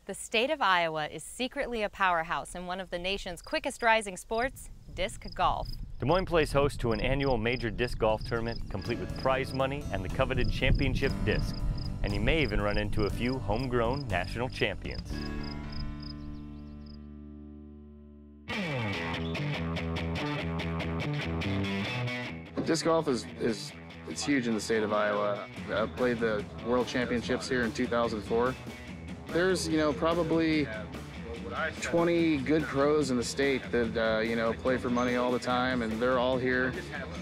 The state of Iowa is secretly a powerhouse in one of the nation's quickest rising sports, disc golf. Des Moines plays host to an annual major disc golf tournament complete with prize money and the coveted championship disc. And you may even run into a few homegrown national champions. Disc golf is huge in the state of Iowa. I played the World Championships here in 2004. There's, probably 20 good pros in the state that, play for money all the time, and they're all here.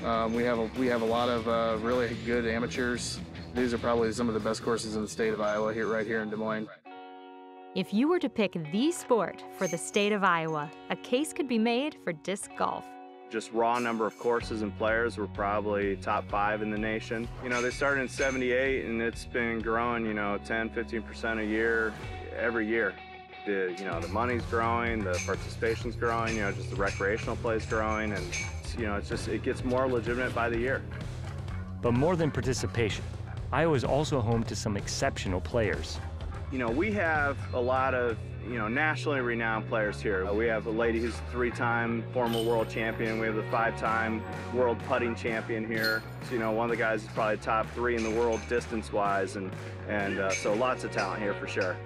We have a lot of really good amateurs. These are probably some of the best courses in the state of Iowa right here in Des Moines. If you were to pick the sport for the state of Iowa, a case could be made for disc golf. Just raw number of courses and players, we're probably top 5 in the nation. They started in '78 and it's been growing, 10–15% a year, every year. The money's growing, the participation's growing, just the recreational play's growing, and it gets more legitimate by the year. But more than participation, Iowa is also home to some exceptional players. We have a lot of nationally renowned players here. We have a lady who's a 3-time former world champion. We have the 5-time world putting champion here. So, one of the guys is probably top 3 in the world distance-wise, and so lots of talent here for sure.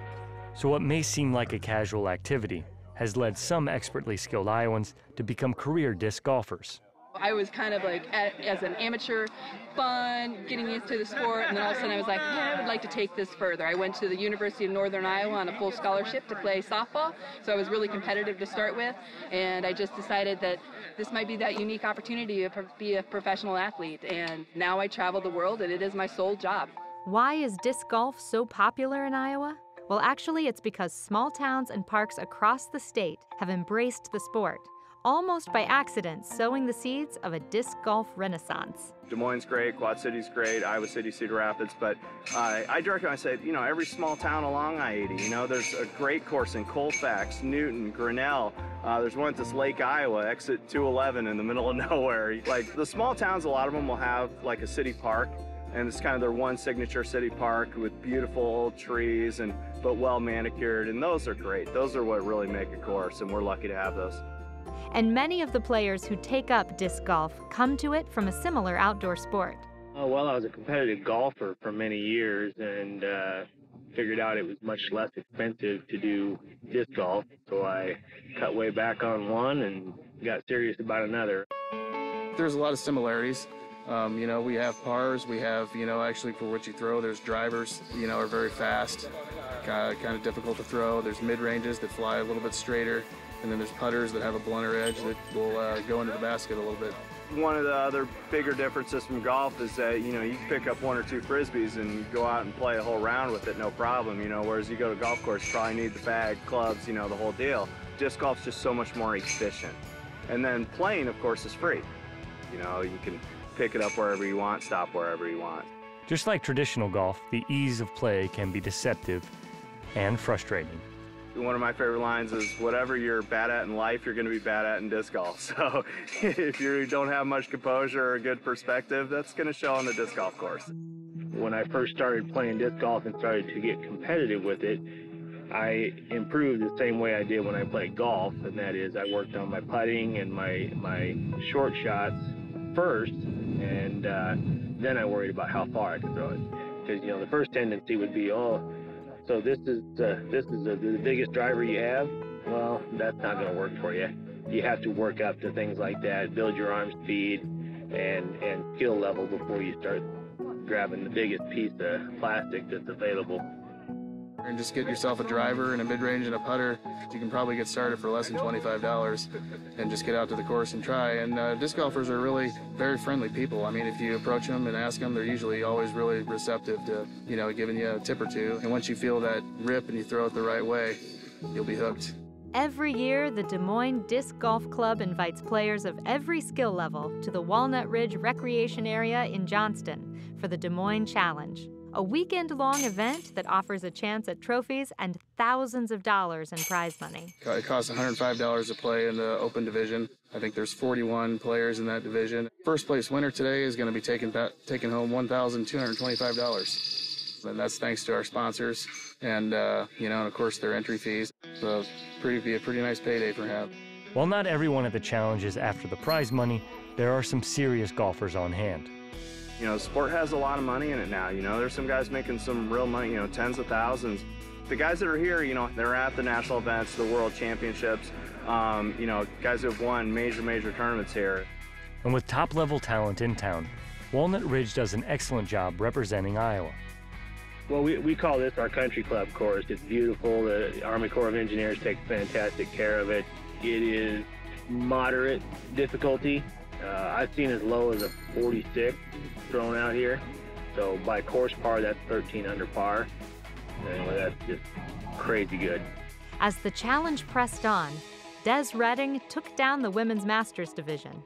So what may seem like a casual activity has led some expertly skilled Iowans to become career disc golfers. I was kind of like, as an amateur, fun, getting used to the sport, and then all of a sudden I was like, I would like to take this further. I went to the University of Northern Iowa on a full scholarship to play softball, so I was really competitive to start with, and I just decided that this might be that unique opportunity to be a professional athlete, and now I travel the world, and it is my sole job. Why is disc golf so popular in Iowa? Well, actually, it's because small towns and parks across the state have embraced the sport, almost by accident sowing the seeds of a disc golf renaissance. Des Moines' great, Quad City's great, Iowa City, Cedar Rapids, but I direct when I say, every small town along I-80, there's a great course in Colfax, Newton, Grinnell. There's one at this Lake Iowa, exit 211 in the middle of nowhere. Like the small towns, a lot of them will have like a city park, and it's kind of their one signature city park with beautiful old trees but well manicured, and those are great. Those are what really make a course, and we're lucky to have those. And many of the players who take up disc golf come to it from a similar outdoor sport. Well, I was a competitive golfer for many years and figured out it was much less expensive to do disc golf, so I cut way back on one and got serious about another. There's a lot of similarities. We have pars, we have, actually for what you throw, there's drivers, are very fast, kind of difficult to throw. There's mid-ranges that fly a little bit straighter, and then there's putters that have a blunter edge that will go into the basket a little bit. One of the other bigger differences from golf is that, you can pick up 1 or 2 Frisbees and go out and play a whole round with it, no problem, whereas you go to a golf course, you probably need the bag, clubs, the whole deal. Disc golf's just so much more efficient. And then playing, of course, is free. You can pick it up wherever you want, stop wherever you want. Just like traditional golf, the ease of play can be deceptive and frustrating. One of my favorite lines is, whatever you're bad at in life, you're going to be bad at in disc golf. So if you don't have much composure or a good perspective, that's going to show on the disc golf course. When I first started playing disc golf and started to get competitive with it, I improved the same way I did when I played golf, and that is I worked on my putting and my short shots first, and then I worried about how far I could throw it. Because the first tendency would be, so this is the biggest driver you have. Well, that's not going to work for you. You have to work up to things like that, build your arm speed and skill level before you start grabbing the biggest piece of plastic that's available. And just get yourself a driver and a mid-range and a putter. You can probably get started for less than $25 and just get out to the course and try. And disc golfers are really very friendly people. I mean, if you approach them and ask them, they're usually always really receptive to, giving you a tip or two. And once you feel that rip and you throw it the right way, you'll be hooked. Every year, the Des Moines Disc Golf Club invites players of every skill level to the Walnut Ridge Recreation Area in Johnston for the Des Moines Challenge, a weekend-long event that offers a chance at trophies and thousands of dollars in prize money. It costs $105 to play in the open division. I think there's 41 players in that division. First place winner today is going to be taking home $1,225. And that's thanks to our sponsors and, and of course their entry fees. So be a pretty nice payday for him. While not everyone at the challenge is after the prize money, there are some serious golfers on hand. The sport has a lot of money in it now. There's some guys making some real money, tens of thousands. The guys that are here, they're at the national events, the world championships, guys who have won major tournaments here. And with top-level talent in town, Walnut Ridge does an excellent job representing Iowa. Well, we call this our country club course. It's beautiful. The Army Corps of Engineers takes fantastic care of it. It is moderate difficulty. I've seen as low as a 46 thrown out here. So by course par, that's 13 under par. And that's just crazy good. As the challenge pressed on, Des Redding took down the women's masters division.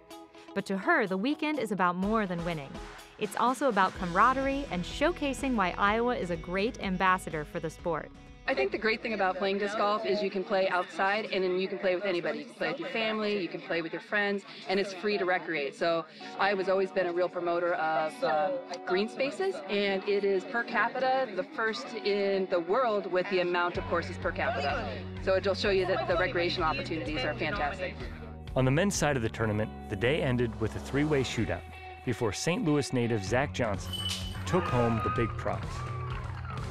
But to her, the weekend is about more than winning. It's also about camaraderie and showcasing why Iowa is a great ambassador for the sport. I think the great thing about playing disc golf is you can play outside and then you can play with anybody. You can play with your family, you can play with your friends, and it's free to recreate. So I was always been a real promoter of green spaces, and it is per capita the first in the world with the amount of courses per capita. So it'll show you that the recreational opportunities are fantastic. On the men's side of the tournament, the day ended with a three-way shootout before St. Louis native Zach Johnson took home the big prize.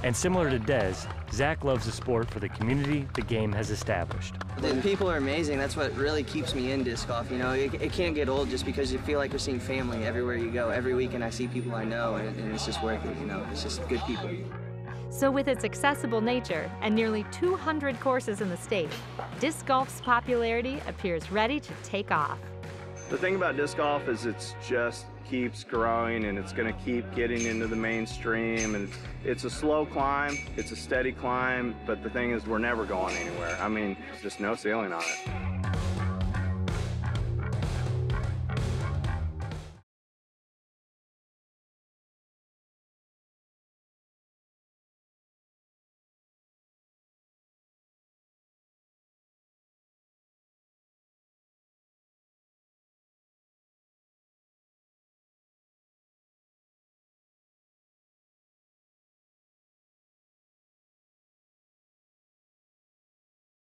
And similar to Des, Zach loves the sport for the community the game has established. The people are amazing. That's what really keeps me in disc golf. It can't get old just because you feel like you're seeing family everywhere you go. Every weekend I see people I know, and it's just worth it. It's just good people. So with its accessible nature and nearly 200 courses in the state, disc golf's popularity appears ready to take off. The thing about disc golf is it's just keeps growing, and it's going to keep getting into the mainstream, and it's a slow climb, it's a steady climb, but the thing is we're never going anywhere. There's just no ceiling on it.